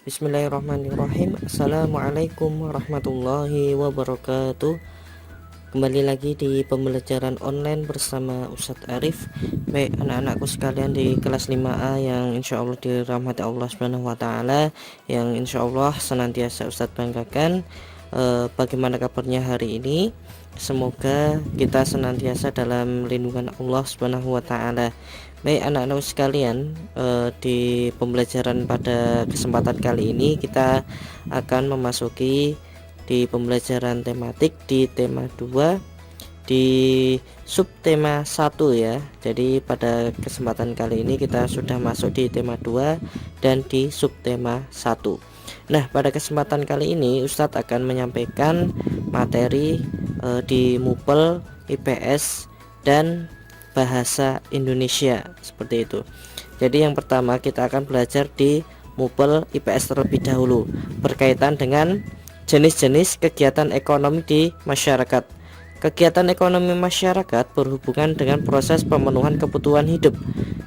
Bismillahirrahmanirrahim. Assalamualaikum warahmatullahi wabarakatuh. Kembali lagi di pembelajaran online bersama Ustadz Arif. Baik anak-anakku sekalian di kelas 5A yang insya Allah dirahmati Allah Subhanahu wa Ta'ala, yang insya Allah senantiasa Ustadz banggakan. Bagaimana kabarnya hari ini? Semoga kita senantiasa dalam lindungan Allah Subhanahu wa Ta'ala. Baik anak-anak sekalian, di pembelajaran pada kesempatan kali ini kita akan memasuki di pembelajaran tematik di tema 2 di subtema 1 ya. Jadi pada kesempatan kali ini kita sudah masuk di tema 2 dan di subtema 1. Nah, pada kesempatan kali ini Ustadz akan menyampaikan materi di MUPEL, IPS dan bahasa Indonesia seperti itu. Jadi yang pertama kita akan belajar di MUPEL IPS terlebih dahulu berkaitan dengan jenis-jenis kegiatan ekonomi di masyarakat. Kegiatan ekonomi masyarakat berhubungan dengan proses pemenuhan kebutuhan hidup.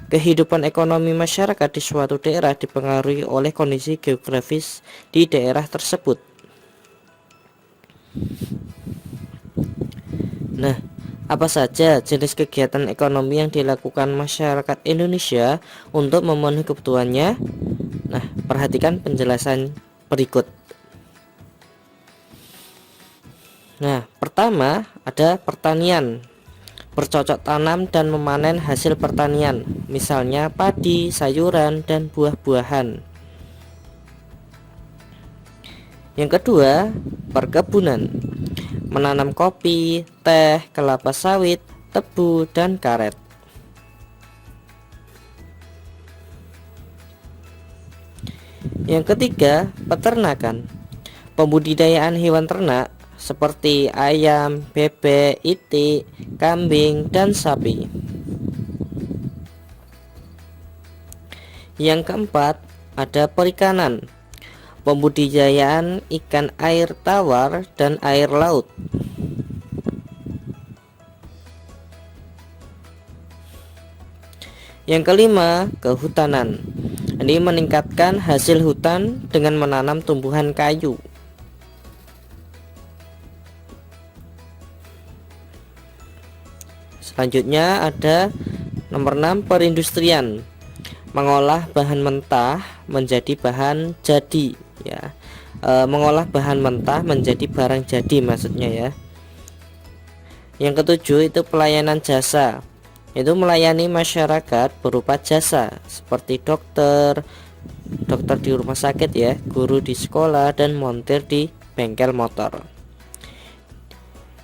Kehidupan ekonomi masyarakat di suatu daerah dipengaruhi oleh kondisi geografis di daerah tersebut. Nah, apa saja jenis kegiatan ekonomi yang dilakukan masyarakat Indonesia untuk memenuhi kebutuhannya? Nah, perhatikan penjelasan berikut. Nah, pertama ada pertanian, bercocok tanam dan memanen hasil pertanian, misalnya padi, sayuran, dan buah-buahan. Yang kedua, perkebunan, menanam kopi, teh, kelapa sawit, tebu, dan karet. Yang ketiga, peternakan, pembudidayaan hewan ternak seperti ayam, bebek, itik, kambing, dan sapi. Yang keempat, ada perikanan, pembudidayaan ikan air tawar dan air laut. Yang kelima, kehutanan. Ini meningkatkan hasil hutan dengan menanam tumbuhan kayu. Selanjutnya ada nomor 6, perindustrian, mengolah bahan mentah menjadi bahan jadi ya. Mengolah bahan mentah menjadi barang jadi maksudnya ya. Yang ketujuh itu pelayanan jasa, itu melayani masyarakat berupa jasa seperti dokter di rumah sakit ya, guru di sekolah, dan montir di bengkel motor.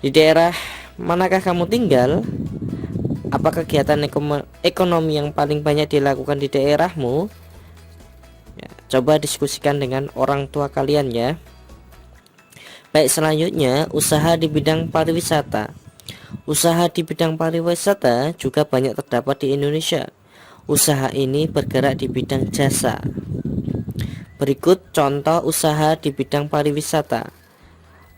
Di daerah manakah kamu tinggal? Apa kegiatan ekonomi yang paling banyak dilakukan di daerahmu? Ya, coba diskusikan dengan orang tua kalian ya. Baik, selanjutnya usaha di bidang pariwisata. Usaha di bidang pariwisata juga banyak terdapat di Indonesia. Usaha ini bergerak di bidang jasa. Berikut contoh usaha di bidang pariwisata.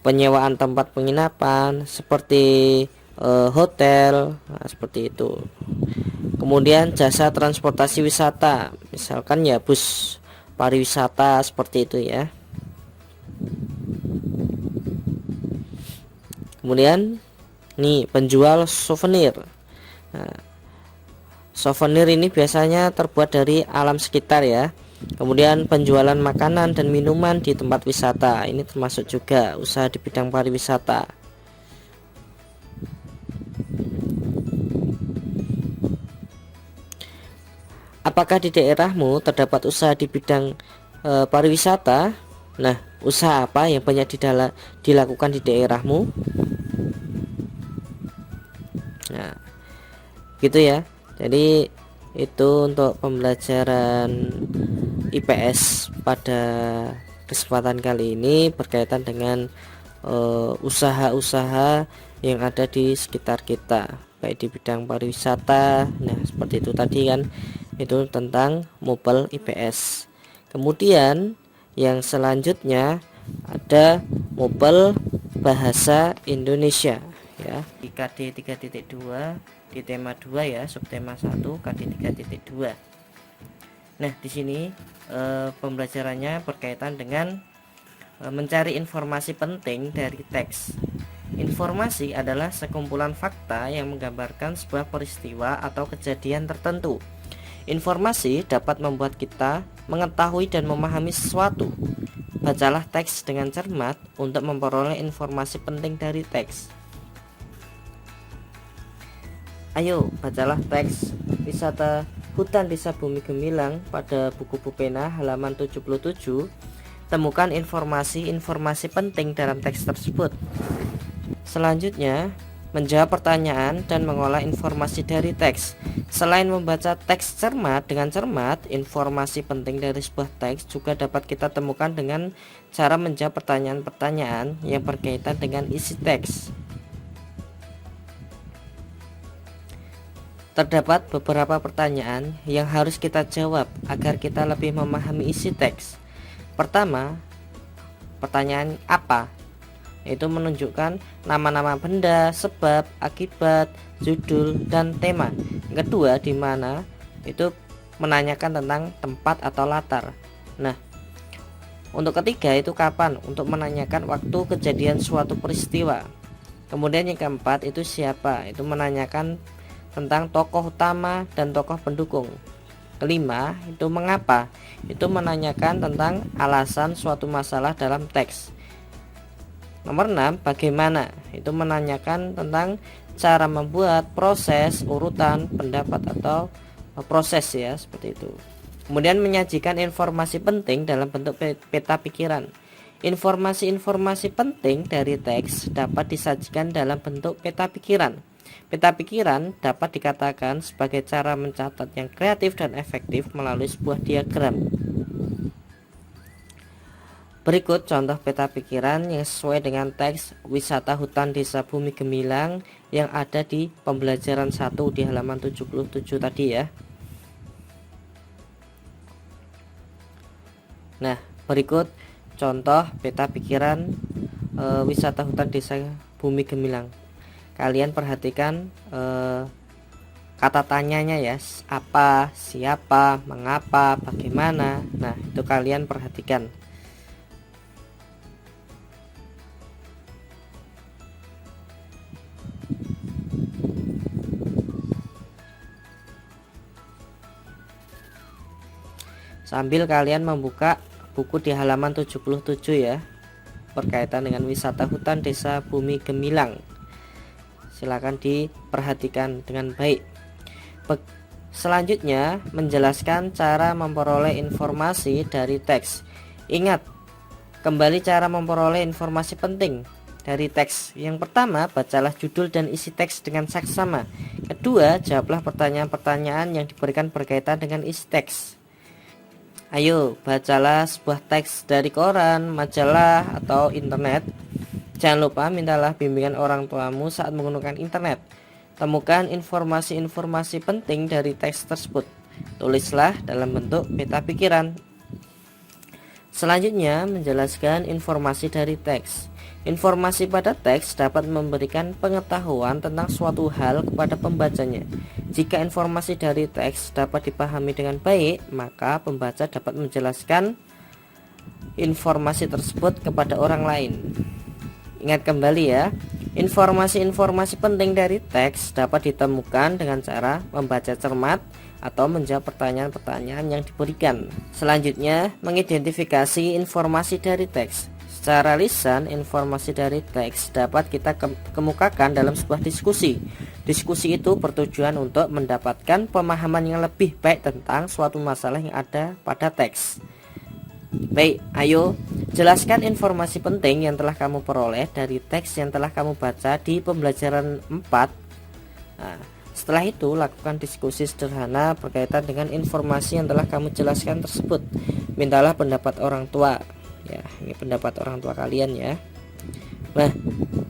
Penyewaan tempat penginapan seperti hotel, nah, seperti itu. Kemudian jasa transportasi wisata, misalkan ya bus pariwisata seperti itu ya. Kemudian nih penjual souvenir. Nah, souvenir ini biasanya terbuat dari alam sekitar ya. Kemudian penjualan makanan dan minuman di tempat wisata, ini termasuk juga usaha di bidang pariwisata. Apakah di daerahmu terdapat usaha di bidang pariwisata? Nah, usaha apa yang banyak dilakukan di daerahmu? Nah, gitu ya. Jadi itu untuk pembelajaran IPS pada kesempatan kali ini berkaitan dengan usaha-usaha yang ada di sekitar kita, baik di bidang pariwisata. Nah, seperti itu tadi kan, itu tentang MUPEL IPS. Kemudian yang selanjutnya ada MUPEL bahasa Indonesia ya, di KD 3.2 di tema 2 ya, subtema 1 KD 3.2. Nah, di sini pembelajarannya berkaitan dengan mencari informasi penting dari teks. Informasi adalah sekumpulan fakta yang menggambarkan sebuah peristiwa atau kejadian tertentu. Informasi dapat membuat kita mengetahui dan memahami sesuatu. Bacalah teks dengan cermat untuk memperoleh informasi penting dari teks. Ayo, bacalah teks wisata hutan desa Bumi Gemilang pada buku Pupena halaman 77. Temukan informasi-informasi penting dalam teks tersebut. Selanjutnya, menjawab pertanyaan dan mengolah informasi dari teks. Selain membaca teks dengan cermat, informasi penting dari sebuah teks juga dapat kita temukan dengan cara menjawab pertanyaan-pertanyaan yang berkaitan dengan isi teks. Terdapat beberapa pertanyaan yang harus kita jawab agar kita lebih memahami isi teks. Pertama, pertanyaan apa? Itu menunjukkan nama-nama benda, sebab, akibat, judul, dan tema. Kedua, di mana itu menanyakan tentang tempat atau latar. Nah, untuk ketiga itu kapan, untuk menanyakan waktu kejadian suatu peristiwa. Kemudian yang keempat itu siapa, itu menanyakan tentang tokoh utama dan tokoh pendukung. Kelima itu mengapa, itu menanyakan tentang alasan suatu masalah dalam teks. Nomor 6, bagaimana, itu menanyakan tentang cara membuat, proses, urutan, pendapat atau proses ya, seperti itu. Kemudian menyajikan informasi penting dalam bentuk peta pikiran. Informasi-informasi penting dari teks dapat disajikan dalam bentuk peta pikiran. Peta pikiran dapat dikatakan sebagai cara mencatat yang kreatif dan efektif melalui sebuah diagram. Berikut contoh peta pikiran yang sesuai dengan teks wisata hutan desa Bumi Gemilang yang ada di pembelajaran 1 di halaman 77 tadi ya. Nah, berikut contoh peta pikiran wisata hutan desa Bumi Gemilang. Kalian perhatikan kata tanyanya ya, apa, siapa, mengapa, bagaimana. Nah, itu kalian perhatikan. Sambil kalian membuka buku di halaman 77 ya, berkaitan dengan wisata hutan desa Bumi Gemilang. Silakan diperhatikan dengan baik. Selanjutnya, menjelaskan cara memperoleh informasi dari teks. Ingat, kembali cara memperoleh informasi penting dari teks. Yang pertama, bacalah judul dan isi teks dengan saksama. Kedua, jawablah pertanyaan-pertanyaan yang diberikan berkaitan dengan isi teks. Ayo, bacalah sebuah teks dari koran, majalah, atau internet. Jangan lupa mintalah bimbingan orang tuamu saat menggunakan internet. Temukan informasi-informasi penting dari teks tersebut. Tulislah dalam bentuk peta pikiran. Selanjutnya, menjelaskan informasi dari teks. Informasi pada teks dapat memberikan pengetahuan tentang suatu hal kepada pembacanya. Jika informasi dari teks dapat dipahami dengan baik, maka pembaca dapat menjelaskan informasi tersebut kepada orang lain. Ingat kembali ya, informasi-informasi penting dari teks dapat ditemukan dengan cara membaca cermat atau menjawab pertanyaan-pertanyaan yang diberikan. Selanjutnya, mengidentifikasi informasi dari teks. Secara lisan, informasi dari teks dapat kita kemukakan dalam sebuah diskusi. Diskusi itu bertujuan untuk mendapatkan pemahaman yang lebih baik tentang suatu masalah yang ada pada teks. Baik, ayo jelaskan informasi penting yang telah kamu peroleh dari teks yang telah kamu baca di pembelajaran 4. Nah, setelah itu lakukan diskusi sederhana berkaitan dengan informasi yang telah kamu jelaskan tersebut. Mintalah pendapat orang tua. Ya, ini pendapat orang tua kalian ya. Nah,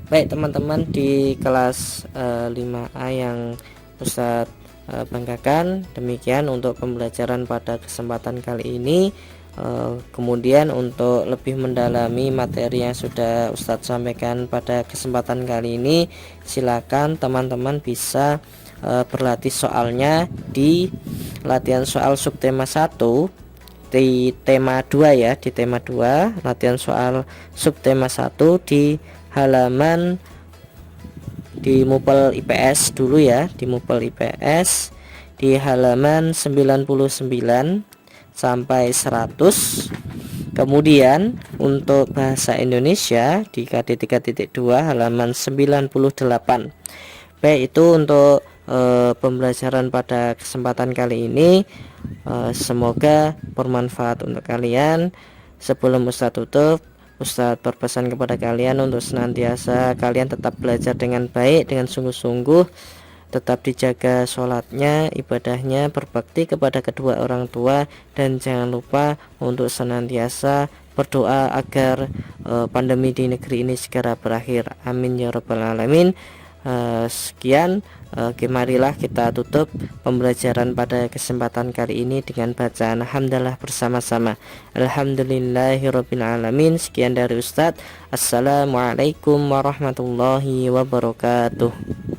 baik teman-teman di kelas 5A yang Ustadz banggakan, demikian untuk pembelajaran pada kesempatan kali ini. Kemudian untuk lebih mendalami materi yang sudah Ustadz sampaikan pada kesempatan kali ini, silakan teman-teman bisa berlatih soalnya di latihan soal subtema 1 di tema 2 ya, di tema 2 latihan soal subtema 1 di halaman di Mupel IPS dulu ya, di Mupel IPS di halaman 99 sampai 100. Kemudian untuk bahasa Indonesia di KD 3.2 halaman 98. Baik, itu untuk pembelajaran pada kesempatan kali ini. Semoga bermanfaat untuk kalian. Sebelum Ustadz tutup, Ustadz berpesan kepada kalian untuk senantiasa kalian tetap belajar dengan baik, dengan sungguh-sungguh, tetap dijaga sholatnya, ibadahnya, berbakti kepada kedua orang tua, dan jangan lupa untuk senantiasa berdoa agar pandemi di negeri ini segera berakhir. Amin ya rabbal alamin. Sekian, marilah kita tutup pembelajaran pada kesempatan kali ini dengan bacaan hamdalah bersama-sama. Alhamdulillahirabbil alamin. Sekian dari Ustadz. Assalamualaikum warahmatullahi wabarakatuh.